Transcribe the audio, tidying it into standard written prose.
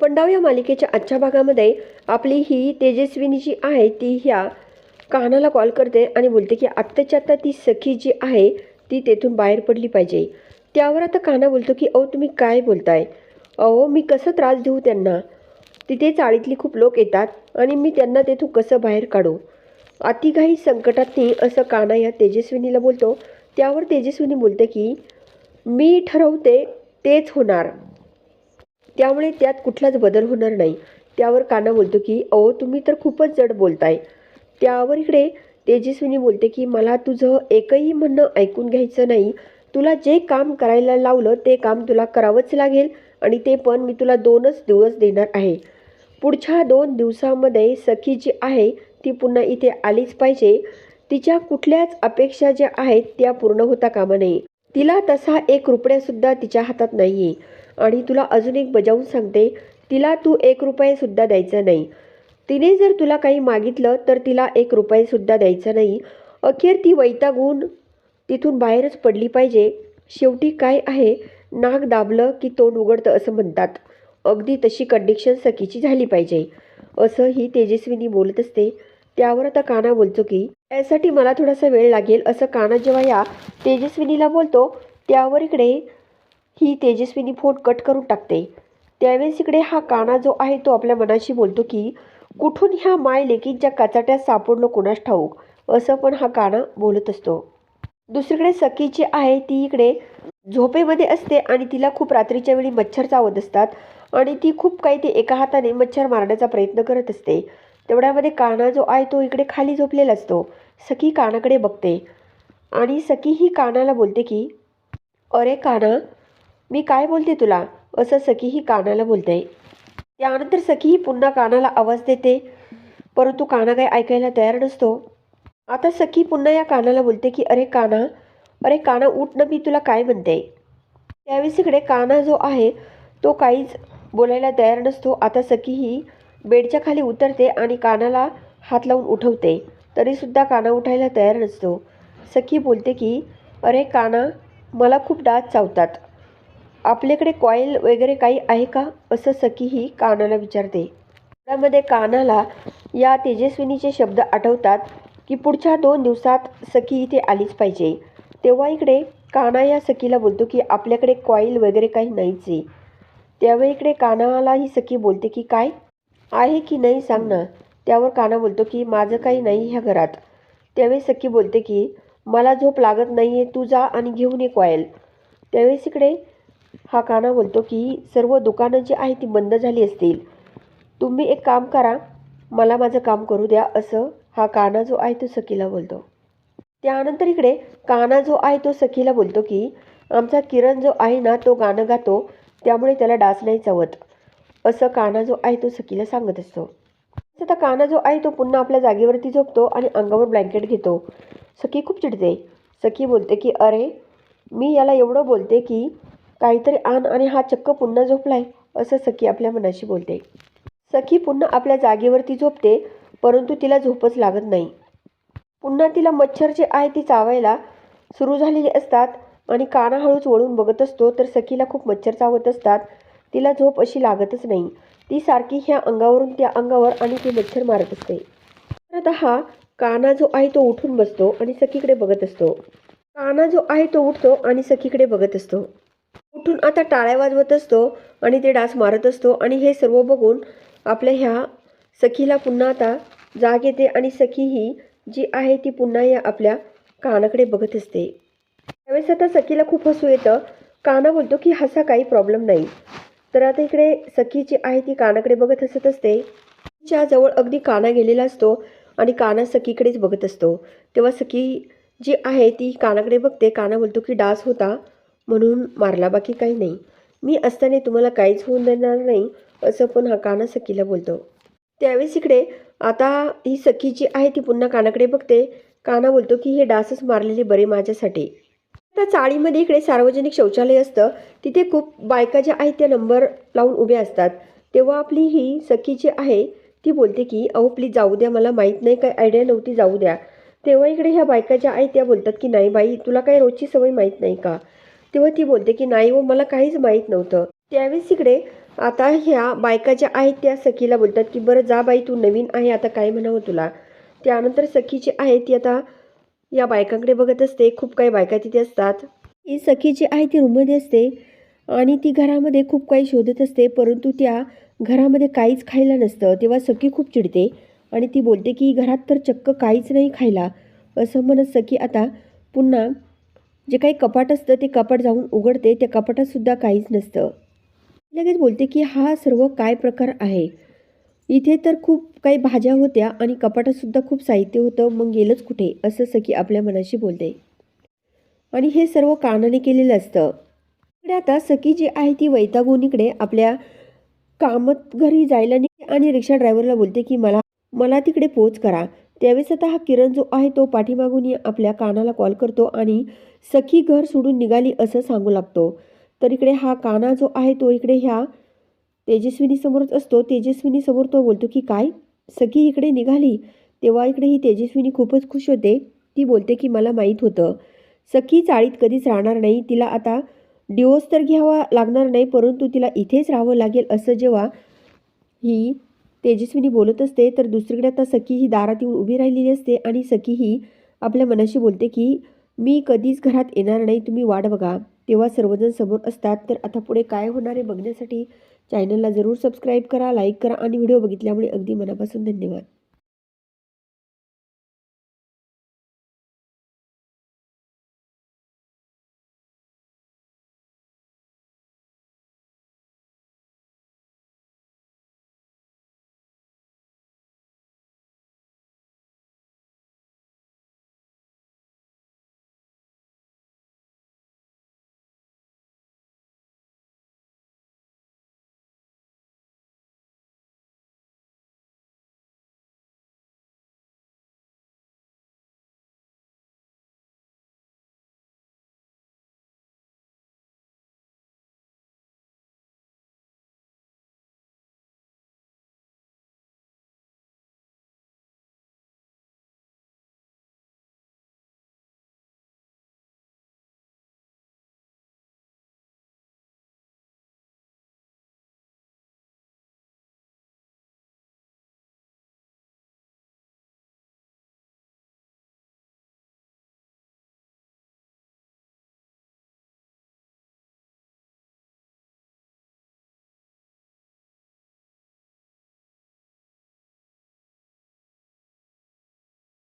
पंडाव या मालिकेच्या आजच्या भागामध्ये आपली ही तेजस्विनी जी आहे ती ह्या कानाला कॉल करते आणि बोलते की आत्ताच्या आत्ता ती सखी जी आहे ती तेथून बाहेर पडली पाहिजे. त्यावर आता काना बोलतो की अहो तुम्ही काय बोलताय, अहो मी कसं त्रास देऊ त्यांना, तिथे चाळीतली खूप लोक येतात आणि मी त्यांना तेथून कसं बाहेर काढू. अतिघाई संकटातनी असं काना या तेजस्विनीला बोलतो. त्यावर तेजस्विनी बोलते की मी ठरवते तेच होणार, त्यामुळे त्यात कुठलाच बदल होणार नाही. त्यावर काना बोलतो की अहो तुम्ही तर खूपच जड बोलताय. त्यावर इकडे तेजस्विनी बोलते की मला तुझं एकही म्हणणं ऐकून घ्यायचं नाही. तुला जे काम करायला लावलं ते काम तुला करावंच लागेल आणि ते पण मी तुला 2च दिवस देणार आहे. पुढच्या 2 दिवसामध्ये सखी जी आहे ती पुन्हा इथे आलीच पाहिजे. तिच्या कुठल्याच अपेक्षा ज्या आहेत त्या पूर्ण होता कामा नये. तिला तसा 1 रुपयासुद्धा तिच्या हातात नाही आहे. आणि तुला अजून एक बजावून सांगते, तिला तू 1 रुपयासुद्धा द्यायचा नाही. तिने जर तुला काही मागितलं तर तिला 1 रुपयासुद्धा द्यायचा नाही. अखेर ती वैतागून तिथून बाहेरच पडली पाहिजे. शेवटी काय आहे, नाक दाबलं की तोंड उघडतं असं म्हणतात. अगदी तशी कंडिशन सखीची झाली पाहिजे असं ही तेजस्विनी बोलत असते. त्यावर आता काना बोलतो की यासाठी मला थोडासा वेळ लागेल असं काना जेव्हा या तेजस्विनीला बोलतो त्यावर इकडे ही तेजस्विनी फोन कट करून टाकते. त्यावेळेस इकडे हा काना जो आहे तो आपल्या मनाशी बोलतो की कुठून ह्या माय लेकींच्या काचाट्यात सापडलो कोणास ठाऊक, असं पण हा काना बोलत असतो. दुसरीकडे सखी जी आहे ती इकडे झोपेमध्ये असते आणि तिला खूप रात्रीच्या वेळी मच्छर चावत असतात आणि ती खूप काही ते एका हाताने मच्छर मारण्याचा प्रयत्न करत असते. तेवढ्यामध्ये काना जो आहे तो इकडे खाली झोपलेला असतो. सखी कानाकडे बघते आणि सखी ही कानाला बोलते की अरे काना, मी काय बोलते तुला, असं सखी ही कानाला बोलते. त्यानंतर सखी ही पुन्हा कानाला आवाज देते, परंतु काना काही ऐकायला तयार नसतो. आता सखी पुन्हा या कानाला बोलते की अरे काना, अरे काना उठ ना, मी तुला काय म्हणते. त्यावेळेस इकडे काना जो आहे तो काहीच बोलायला तयार नसतो. आता सखी ही बेडच्या खाली उतरते आणि कानाला हात लावून उठवते, तरीसुद्धा काना उठायला तयार नसतो. सखी बोलते की अरे काना, मला खूप डास चावतात, आपल्याकडे कॉईल वगैरे काही आहे का, असं सखी ही कानाला विचारते. त्यामध्ये कानाला या तेजस्विनीचे शब्द आठवतात की पुढच्या 2 दिवसात सखी इथे आलीच पाहिजे. तेव्हा इकडे काना या सखीला बोलतो की आपल्याकडे कॉईल वगैरे काही नाहीच आहे. त्यावेळी इकडे कानाला ही सखी बोलते की काय आहे की नाही सांग ना. त्यावर काना बोलतो की माझं काही नाही ह्या घरात. त्यावेळी सखी बोलते की मला झोप लागत नाही आहे, तू जा आणि घेऊन ये कॉईल. त्यावेळेस इकडे हा काना बोलतो की सर्व दुकानं जी आहे ती बंद झाली असतील, तुम्ही एक काम करा, मला माझं काम करू द्या, असं हा काना जो आहे तो सखीला बोलतो. त्यानंतर इकडे काना जो आहे तो सखीला बोलतो की आमचा किरण जो आहे ना तो गाणं गातो, त्यामुळे त्याला डास नाही चावत, असं काना जो आहे तो सखीला सांगत असतो. आता काना जो आहे तो पुन्हा आपल्या जागेवरती झोपतो आणि अंगावर ब्लँकेट घेतो. सखी खूप चिडते. सखी बोलते की अरे, मी याला एवढं बोलते की काहीतरी आण आणि हा चक्क पुन्हा झोपलाय, असं सखी आपल्या मनाशी बोलते. सखी पुन्हा आपल्या जागेवरती झोपते, परंतु तिला झोपच लागत नाही. पुन्हा तिला मच्छर जे आहे ती चावायला सुरू झालेली असतात आणि काना हळूच वळून बघत असतो तर सखीला खूप मच्छर चावत असतात. तिला झोप अशी लागतच नाही. ती सारखी ह्या अंगावरून त्या अंगावर आणि ती मच्छर मारत असते. तर आता हा काना जो आहे तो उठून बसतो आणि सखीकडे बघत असतो. काना जो आहे तो उठतो आणि सखीकडे बघत असतो. उठून आता टाळ्या वाजवत असतो आणि ते डास मारत असतो आणि हे सर्व बघून आपल्या ह्या सखीला पुन्हा आता जाग येते आणि सखी ही जी आहे ती पुन्हा या आपल्या कानाकडे बघत असते. त्यावेळेस आता सखीला खूप हसू येतं. काना बोलतो की हसा, काही प्रॉब्लेम नाही. तर आता इकडे सखी जी आहे ती कानाकडे बघत हसत असते. तिच्या जवळ अगदी काना गेलेला असतो आणि काना सखीकडेच बघत असतो. तेव्हा सखी जी आहे ती कानाकडे बघते. काना बोलतो की डास होता म्हणून मारला, बाकी काही नाही, मी असताना तुम्हाला काहीच होऊन देणार नाही, असं पण हा काना सखीला बोलतो. त्यावेळेस इकडे आता ही सखी जी आहे ती पुन्हा कानाकडे बघते. काना बोलतो की हे डासच मारलेले बरे माझ्यासाठी. त्या चाळीमध्ये इकडे सार्वजनिक शौचालय असतं. तिथे खूप बायका ज्या आहेत त्या नंबर लावून उभ्या असतात. तेव्हा आपली ही सखी जी आहे ती बोलते की अहो प्लीज जाऊ द्या, मला माहीत नाही, काही आयडिया नव्हती, जाऊ द्या. तेव्हा इकडे ह्या बायका ज्या आहेत त्या बोलतात की नाही बाई, तुला काही रोजची सवय माहीत नाही का. तेव्हा ती बोलते की नाही हो, मला काहीच माहीत नव्हतं. त्यावेळेस इकडे आता ह्या बायका ज्या आहेत त्या सखीला बोलतात की बरं जा बाई, तू नवीन आहे, आता काय म्हणावं तुला. त्यानंतर सखी जी आहे ती आता या बायकांकडे बघत असते. खूप काही बायका तिथे असतात. ही सखी जी आहे ती रूममध्ये असते आणि ती घरामध्ये खूप काही शोधत असते, परंतु त्या घरामध्ये काहीच खायला नसतं. तेव्हा सखी खूप चिडते आणि ती बोलते की घरात तर चक्क काहीच नाही खायला. असं म्हणत सखी आता पुन्हा जे काही कपाट असतं ते कपाट जाऊन उघडते. त्या कपाटात सुद्धा काहीच नसतं. लगेच बोलते की हा सर्व काय प्रकार आहे. इथे तर खूप काही भाज्या होत्या आणि कपाटात सुद्धा खूप साहित्य होतं, मग गेलंच कुठे, असं सखी आपल्या मनाशी बोलते. आणि हे सर्व कानाने केलेलं असतं. इकडे आता सखी जी आहे ती वैतागून इकडे आपल्या कामात घरी जायला निघते आणि रिक्षा ड्रायव्हरला बोलते की मला मला तिकडे पोच करा. त्यावेळेस आता हा किरण जो आहे तो पाठीमागून आपल्या कानाला कॉल करतो आणि सखी घर सोडून निघाली असं सांगू लागतो. तर इकडे हा काना जो आहे तो इकडे ह्या तेजस्विनी समोरच असतो. तेजस्विनी समोर तो बोलतो की काय, सखी इकडे निघाली. तेव्हा इकडे ही तेजस्विनी खूपच खुश होते. ती बोलते की मला माहीत होतं सखी चाळीत कधीच राहणार नाही. तिला आता डिवोर्स तर घ्यावा लागणार नाही, परंतु तिला इथेच राहावं लागेल. असं जेव्हा ही तेजस्विनी बोलत असते तर दुसरीकडे आता सखी ही दारात येऊन उभी राहिलेली असते आणि सखी ही आपल्या मनाशी बोलते की मी कधीच घरात येणार नाही, तुम्ही वाट बघा. तेव्हा सर्वजण समोर असतात. तर आता पुढे काय होणार आहे बघण्यासाठी चॅनलला जरूर सबस्क्राईब करा, लाईक करा आणि व्हिडिओ बघितल्यामुळे अगदी मनापासून धन्यवाद.